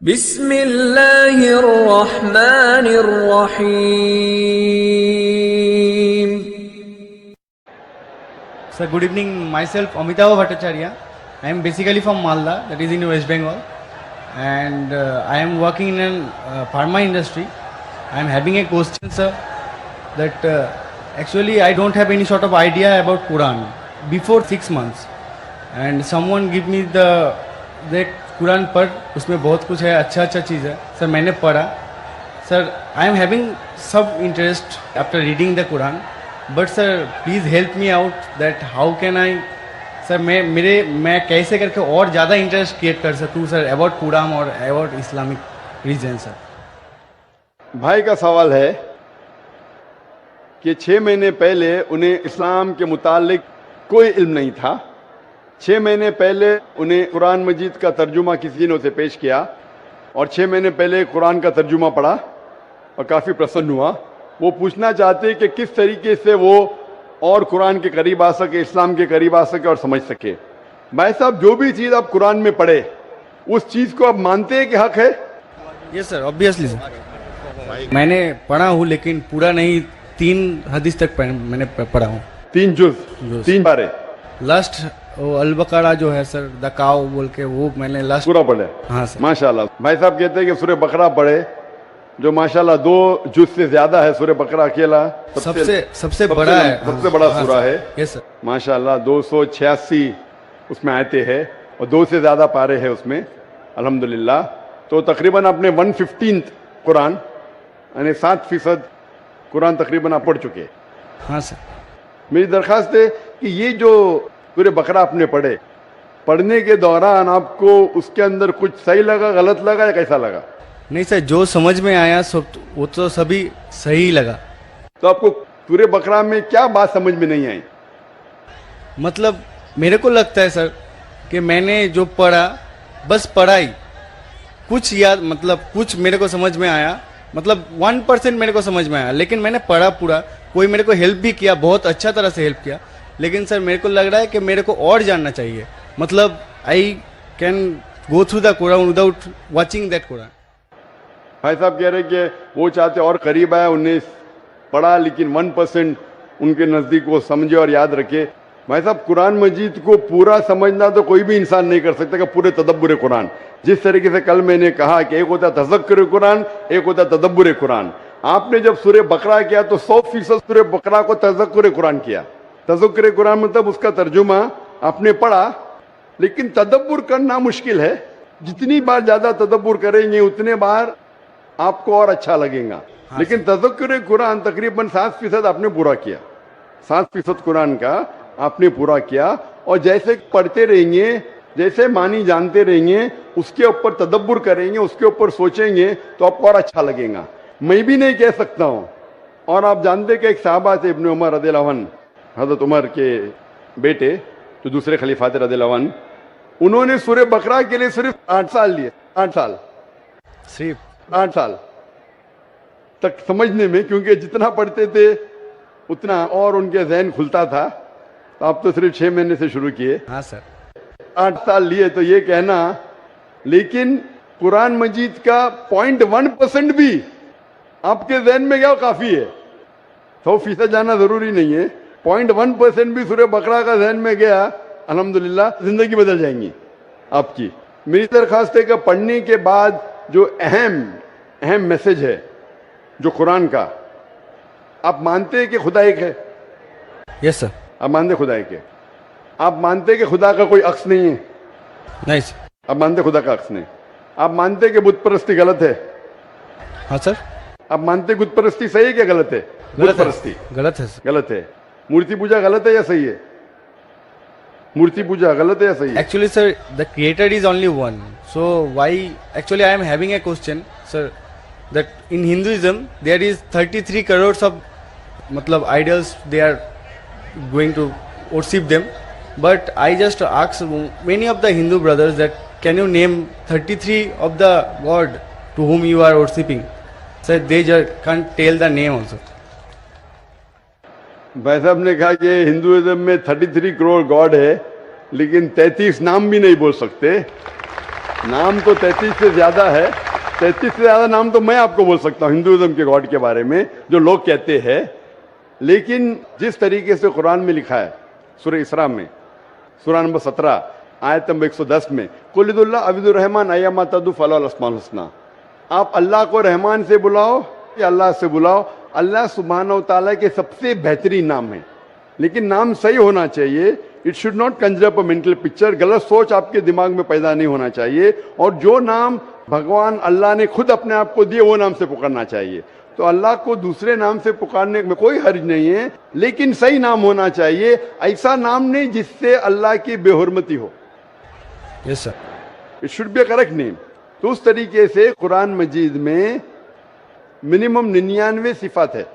بسم اللہ الرحمن الرحیم. Sir, good evening. Myself, Amitabh Bhattacharya. I am basically from Malda, that is in West Bengal, and I am working in a pharma industry. I am having a question, sir, that actually I don't have any sort of idea about Quran before 6 months, and someone give me the قرآن پڑھ, اس میں بہت کچھ ہے, اچھا چیز ہے سر. میں نے پڑھا سر. آئی ایم ہیونگ سب interest after reading the Quran, but sir please help me out that how can I sir میں کیسے کر کے اور زیادہ انٹرسٹ کریٹ کر سکوں سر اباؤٹ قرآن اور اباؤٹ اسلامک ریجن. سر بھائی کا سوال ہے کہ 6 مہینے پہلے انہیں اسلام کے متعلق کوئی علم نہیں تھا. 6 مہینے پہلے انہیں قرآن مجید کا ترجمہ کسی نے اسے پیش کیا, اور 6 مہینے پہلے قرآن کا ترجمہ پڑھا اور کافی پرسن ہوا. وہ پوچھنا چاہتے کہ کس طریقے سے وہ اور قرآن کے قریب آ سکے, اسلام کے قریب آ سکے اور سمجھ سکے. بھائی صاحب, جو بھی چیز آپ قرآن میں پڑھے اس چیز کو آپ مانتے ہیں کہ حق ہے؟ یس سر, آبویسلی سر. میں نے پڑھا ہوں لیکن پورا نہیں, 3 حدیث تک میں نے پڑھا ہوں. 3 جز 3 بارے. لاسٹ البقرہ جو ہے سر, دا کاؤ بول کے, وہ میں نے لاسٹ پورا پڑھے. ہاں سر. ماشاءاللہ. بھائی صاحب کہتے ہیں کہ سورہ بقرہ پڑھے, جو ماشاءاللہ 2 جز سے زیادہ ہے. سورہ بقرہ اکیلا سب سے بڑا ہے, سب سے بڑا سورہ ہے. یس سر. ماشاءاللہ 286 اس میں آیتیں ہے اور 2 سے زیادہ پارے ہیں اس میں, الحمدللہ. تو تقریباً اپنے 115 قرآن, یعنی 7% قرآن تقریباً آپ پڑھ چکے. ہاں سر. میری درخواست ہے کہ یہ جو سورہ بقرہ آپ نے پڑھنے کے دوران آپ کو اس کے اندر کچھ صحیح لگا, غلط لگا, یا کیسا لگا؟ نہیں سر, جو سمجھ میں آیا وہ تو سبھی صحیح لگا. تو آپ کو سورہ بقرہ میں کیا بات سمجھ میں نہیں آئی؟ مطلب میرے کو لگتا ہے سر کہ میں نے جو پڑھا بس پڑھائی, کچھ یاد, مطلب کچھ میرے کو سمجھ میں آیا, مطلب 1% میرے کو سمجھ میں آیا, لیکن میں نے پڑھا پورا. کوئی میرے کو ہیلپ بھی کیا, بہت اچھا طرح سے ہیلپ کیا, لیکن سر میرے کو لگ رہا ہے کہ میرے کو اور جاننا چاہیے. مطلب I can go through the Quran without watching that Quran. بھائی صاحب کہہ رہے کہ وہ چاہتے اور قریب آئے, انہیں پڑھا لیکن 1% ان کے نزدیک وہ سمجھے اور یاد رکھے. بھائی صاحب, قرآن مجید کو پورا سمجھنا تو کوئی بھی انسان نہیں کر سکتا کہ پورے تدبر قرآن. جس طریقے سے کل میں نے کہا کہ ایک ہوتا ہے تذکر قرآن, ایک ہوتا ہے تدبر قرآن. آپ نے جب سورہ بقرہ کیا تو 100% سورہ بقرہ کو تذکر قرآن کیا. تذکر قرآن مطلب اس کا ترجمہ آپ نے پڑھا, لیکن تدبر کرنا مشکل ہے. جتنی بار زیادہ تدبر کریں گے اتنے بار آپ کو اور اچھا لگے گا. لیکن تذکر قرآن تقریباً 7% آپ نے پورا کیا. 7% قرآن کا آپ نے پورا کیا, اور جیسے پڑھتے رہیں گے, جیسے معنی جانتے رہیں گے, اس کے اوپر تدبر کریں گے, اس کے اوپر سوچیں گے تو آپ کو اور اچھا لگے گا. میں بھی نہیں کہہ سکتا ہوں. اور آپ جانتے کہ ایک صحابہ تھے ابن عمر رضی اللہ عنہ, حضرت عمر کے بیٹے جو دوسرے خلیفہ تھے رضی اللہ عنہ, انہوں نے سورہ بقرہ کے لیے صرف 8 سال لیے. 8 سال, صرف 8 سال تک سمجھنے میں, کیونکہ جتنا پڑھتے تھے اتنا اور ان کے ذہن کھلتا تھا. تو آپ تو صرف 6 مہینے سے شروع کیے. ہاں سر. 8 سال لیے تو یہ کہنا, لیکن قرآن مجید کا 0.1% بھی آپ کے ذہن میں گیا کافی ہے. 100% جانا ضروری نہیں ہے. 0.1% بھی سورہ بقرہ کا ذہن میں گیا, الحمدللہ زندگی بدل جائیں گی آپ کی. میری درخواست ہے کہ پڑھنے کے بعد جو اہم میسج ہے جو قرآن کا, آپ مانتے ہیں کہ خدا ایک ہے؟ یس سر. آپ مانتے خدا ایک ہے؟ آپ مانتے کہ خدا کا کوئی عکس نہیں ہے؟ نہیں سر. آپ مانتے خدا کا عکس نہیں؟ آپ مانتے کہ بت پرستی غلط ہے؟ ہاں سر. آپ مانتے بت پرستی صحیح ہے کہ غلط ہے؟ بت پرستی غلط ہے سر. غلط ہے. مورتی پوجا غلط ہے یا صحیح ہے؟ مورتی پوجا غلط ہے یا صحیح ہے؟ Actually sir, the creator is only one. So why, actually I am having a question sir, that in Hinduism there is 33 crores of matlab idols, they are going to worship them. But I just asked many of the Hindu brothers that can you name 33 of the god to whom you are worshipping? Sir, they just can't tell the name also. بھائی صاحب نے کہا کہ Hinduism میں 33 crore God ہے, لیکن 33 نام بھی نہیں بول سکتے. नाम तो 33 से ज्यादा है, 33 से ज्यादा नाम तो मैं आपको बोल सकता हूँ हिंदुइज्म के गॉड के बारे में जो लोग कहते हैं, लेकिन जिस तरीके से कुरान में लिखा है सूरह इसरा में सूरह नंबर 17 आयत नंबर 110 में कुलिदुल्ला अबिदुर रहमान अय्यमा तदु फलाल अस्माउल हुस्ना, आप अल्लाह को रहमान से बुलाओ या अल्लाह से बुलाओ, अल्लाह सुब्हानहू व तआला के सबसे बेहतरीन नाम है, लेकिन नाम सही होना चाहिए। It should not Kanjar up a mental picture, गलत सोच आपके दिमाग में पैदा नहीं होना चाहिए, और जो नाम भगवान अल्लाह ने खुद अपने आप को दिए वो नाम से पुकारना चाहिए। तो अल्लाह को दूसरे नाम से पुकारने में कोई हर्ज नहीं है, लेकिन सही नाम होना चाहिए, ऐसा नाम नहीं जिससे अल्लाह की बेहुरमती हो। Yes sir. It should be a correct name. तो उस तरीके से कुरान मजीद में मिनिमम 99 सिफात है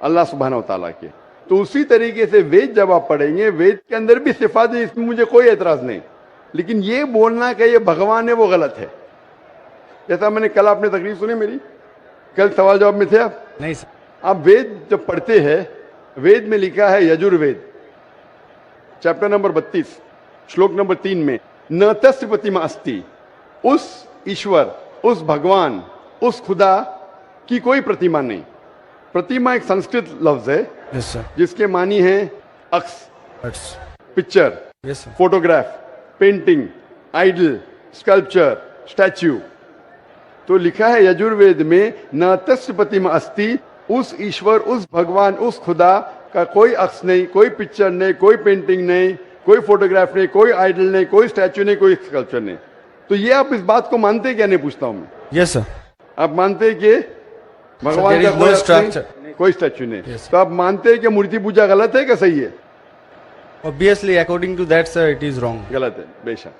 अल्लाह सुब्हानहू व तआला के। तो उसी तरीके से वेद जब आप पढ़ेंगे, वेद के अंदर भी सिफात है, इसमें मुझे कोई एतराज नहीं, लेकिन ये बोलना कि ये भगवान है वो गलत है। जैसा मैंने कल, आपने तकरीर सुनी मेरी, कल सवाल जवाब में थे आप? नहीं सर। आप वेद जब पढ़ते हैं, वेद में लिखा है यजुर्वेद चैप्टर नंबर 32 श्लोक नंबर 3 में न तस्य प्रतिमा अस्ति, उस ईश्वर, उस भगवान, उस खुदा की कोई प्रतिमा नहीं। प्रतिमा एक संस्कृत लफ्ज है यस सर। जिसके मानी है अक्स, picture, yes sir. Photograph, painting, idol, sculpture, statue. तो लिखा है यजुर्वेद में न तस्य प्रतिमा अस्ति, उस ईश्वर, उस भगवान, उस खुदा का कोई अक्स नहीं, कोई पिक्चर नहीं, कोई पेंटिंग नहीं, कोई फोटोग्राफ नहीं, कोई आइडल नहीं, कोई स्टैच्यू नहीं, कोई स्कल्पचर नहीं। तो ये आप इस बात को मानते क्या? नहीं पूछता हूं मैं। Yes sir. आप मानते हैं कि भगवान का कोई स्ट्रक्चर, कोई स्टैच्यू नहीं? Yes, तो आप मानते हैं कि मूर्ति पूजा गलत है कि सही है? Obviously according to that sir it is wrong. गलत है बेशक।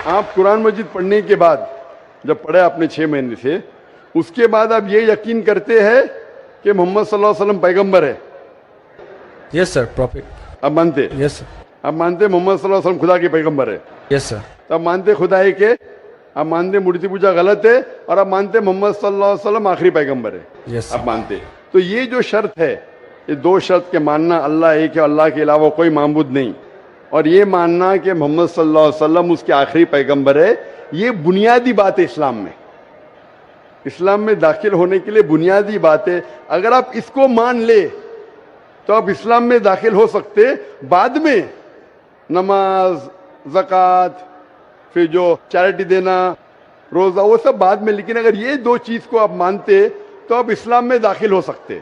आप कुरान मजीद पढ़ने के बाद, जब पढ़े आपने 6 महीने से, उसके बाद आप ये यकीन करते हैं कि मोहम्मद सल्लल्लाहु अलैहि वसल्लम पैगंबर है? Yes sir. प्रॉफिट। आप मानते? Yes sir. आप मानते मोहम्मद सल्लल्लाहु अलैहि वसल्लम खुदा के पैगंबर है? Yes sir. तो आप मानते खुदा है कि? आप मानते मूर्ति पूजा गलत है, और आप मानते मोहम्मद सल्लल्लाहु अलैहि वसल्लम आखिरी पैगंबर है? यस आप मानते? तो ये जो शर्त है, ये 2 शर्त के मानना अल्लाह एक है, अल्लाह के अलावा कोई माबूद नहीं, और ये मानना कि मोहम्मद सल्लल्लाहु अलैहि वसल्लम उसके आखिरी पैगंबर है, ये बुनियादी बात है इस्लाम में। इस्लाम में दाखिल होने के लिए बुनियादी बात है। अगर आप इसको मान ले तो आप इस्लाम में दाखिल हो सकते। बाद में नमाज, ज़कात, फिर जो चैरिटी देना, रोजा, वो सब बाद में, लेकिन अगर ये 2 चीज को आप मानते तो आप इस्लाम में दाखिल हो सकते।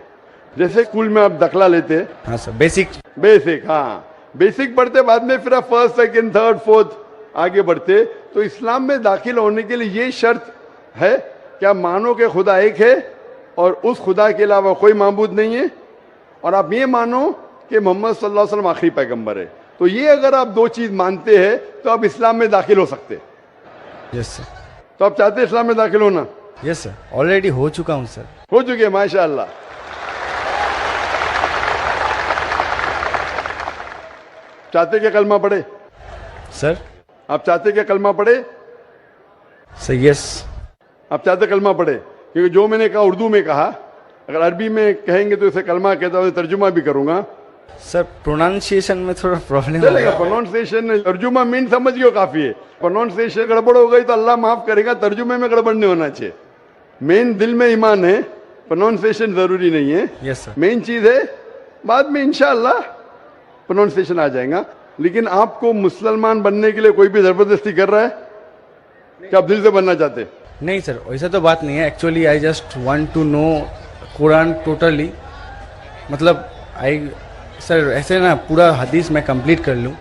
जैसे स्कूल में आप दाखिला लेते, हाँ सर, बेसिक, हाँ बेसिक पढ़ते, बाद में फिर आप 1st, 2nd, 3rd, 4th आगे बढ़ते। तो इस्लाम में दाखिल होने के लिए ये शर्त है कि आप मानो कि खुदा एक है और उस खुदा के अलावा कोई माबूद नहीं है, और आप ये मानो कि मोहम्मद सल्लल्लाहु अलैहि वसल्लम आखिरी पैगंबर है। तो ये अगर आप 2 चीज मानते हैं तो आप इस्लाम में दाखिल हो सकते। Yes sir. तो आप चाहते हैं इस्लाम में दाखिल होना? यस सर, ऑलरेडी हो चुका हूँ सर। हो चुके, माशाअल्लाह। चाहते क्या कलमा पढ़े सर? आप चाहते क्या कलमा पढ़े सर? यस। आप चाहते कलमा पढ़े? क्योंकि जो मैंने कहा उर्दू में कहा, अगर अरबी में कहेंगे तो इसे कलमा कहता हूँ, तर्जुमा भी करूंगा। सर प्रोनाउंसिएशन में थोड़ा प्रॉब्लम चलेगा, प्रोनाउंसिएशन, तर्जुमा मीन समझ गए काफी है। प्रोनाउंसिएशन गड़बड़ हो गई तो अल्लाह माफ करेगा, तर्जुमे में गड़बड़ नहीं होना चाहिए। मेन दिल में ईमान है, प्रोनाउंसिएशन जरूरी नहीं है। Yes sir. मेन चीज है, बाद में इंशाअल्लाह प्रोनाउंसिएशन आ जाएगा। लेकिन आपको मुसलमान बनने के लिए कोई भी जबरदस्ती कर रहा है कि आप दिल से बनना चाहते? नहीं सर, वैसा तो बात नहीं है। Actually I just want to know Quran totally, मतलब आई सर ऐसे ना पूरा हदीस मैं कंप्लीट कर लूँ।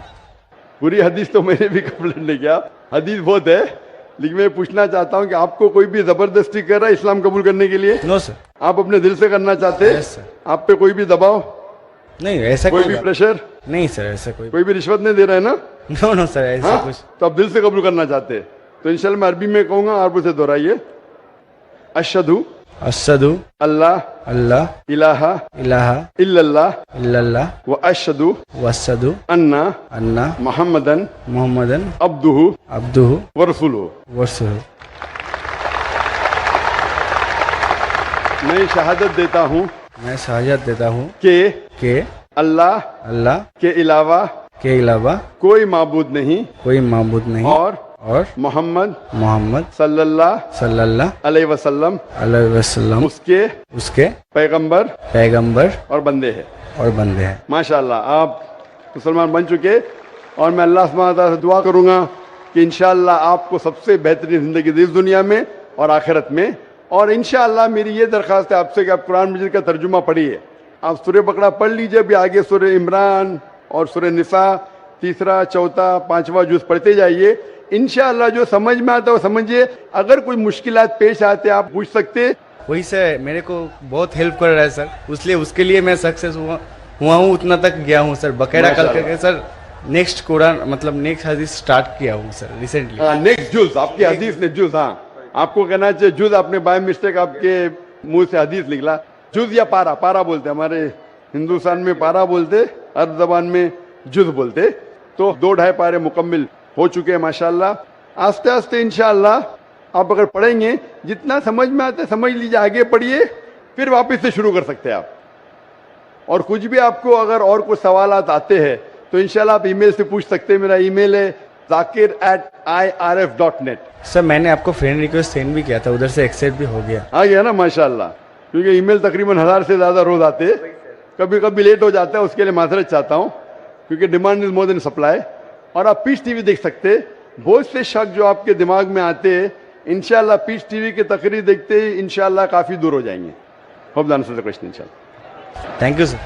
पूरी हदीस तो मैंने भी कंप्लीट नहीं किया, हदीस बहुत है, लेकिन मैं पूछना चाहता हूँ कि आपको कोई भी जबरदस्ती कर रहा है इस्लाम कबूल करने के लिए? No sir. आप अपने दिल से करना चाहते हैं? Yes sir. आप पे कोई भी दबाव नहीं, ऐसा कोई भी प्रेशर नहीं सर, ऐसा कोई भी रिश्वत नहीं दे रहा है ना? नो नो सर, ऐसा हाँ? कुछ। तो आप दिल से कबूल करना चाहते हैं तो इंशाल्लाह मैं अरबी में कहूंगा, आप उसे दोहराइए। अशहदु अशहदु अल्लाह अल्लाह इलाहा इलाहा इल्लल्लाह इल्लल्लाह व अशहदु वअशहदु अन्ना अन्ना मुहम्मदन मुहम्मदन अब्दुहु अब्दुहु व रसूलुहु। वरसूलुहु। मैं शहादत देता हूँ मैं शहादत देता हूँ कि कि अल्लाह अल्लाह के अलावा के अलावा कोई माबूद नहीं कोई माबूद नहीं और मोहम्मद सल्लल्लाहु अलैहि वसल्लम उसके पैगंबर और बंदे हैं। माशाल्लाह, आप मुसलमान बन चुके और मैं अल्लाह सुब्हानहू व तआला से दुआ करूंगा कि इंशाअल्लाह आपको सबसे बेहतरीन ज़िंदगी दे इस दुनिया में और आखिरत में। और इंशाअल्लाह मेरी ये दरख्वास्त है आपसे कि आप कुरान मजीद का तर्जुमा पढ़िए। आप सूरह बकरा पढ़ लीजिए, भी आगे सूरह इमरान और सूरह निसा, तीसरा, चौथा, पांचवा जुज़ पढ़ते जाइए। इंशाअल्लाह जो समझ में आता है वो समझिए। अगर कोई मुश्किलात पेश आते आप पूछ सकते। वही सर मेरे को बहुत हेल्प कर रहा है सर, इसलिए उसके लिए मैं सक्सेस हुआ हूँ, उतना तक गया हूँ सर। बकायदा कल करके सर नेक्स्ट कुरान मतलब नेक्स्ट हदीस स्टार्ट किया हूँ सर रिसेंटली। नेक्स्ट जुज़ आपकी हदीस ने जुज़, हाँ आपको कहना चाहिए जुज़, आपने बाय मिस्टेक आपके मुंह से हदीस निकला। जुज़ या पारा बोलते, हमारे हिंदुस्तान में पारा बोलते, अरब ज़बान में जुज़ बोलते। तो 2-2.5 पारे मुकम्मिल हो चुके हैं माशाल्लाह। आस्ते आस्ते इंशाअल्लाह आप अगर पढ़ेंगे, जितना समझ में आता है समझ लीजिए, आगे पढ़िए, फिर वापस से शुरू कर सकते हैं आप। और कुछ भी आपको अगर और कुछ सवालात आते हैं तो इंशाल्लाह आप ईमेल से पूछ सकते हैं। मेरा ईमेल है zakir@irf.net। सर मैंने आपको फ्रेंड रिक्वेस्ट सेंड भी किया था, उधर से एक्सेप्ट भी हो गया। आ गया ना माशाल्लाह, क्योंकि ईमेल तकरीबन 1000 से ज़्यादा रोज आते, कभी कभी लेट हो जाता है, उसके लिए माजरत चाहता हूँ, क्योंकि demand is more than supply. और आप पीस टीवी देख सकते, बहुत से शक जो आपके दिमाग में आते हैं इंशाल्लाह पीस टीवी के तकरीर देखते ही इंशाल्लाह काफ़ी दूर हो जाएंगे। Hope that answers the question इंशाल्लाह। Thank you sir.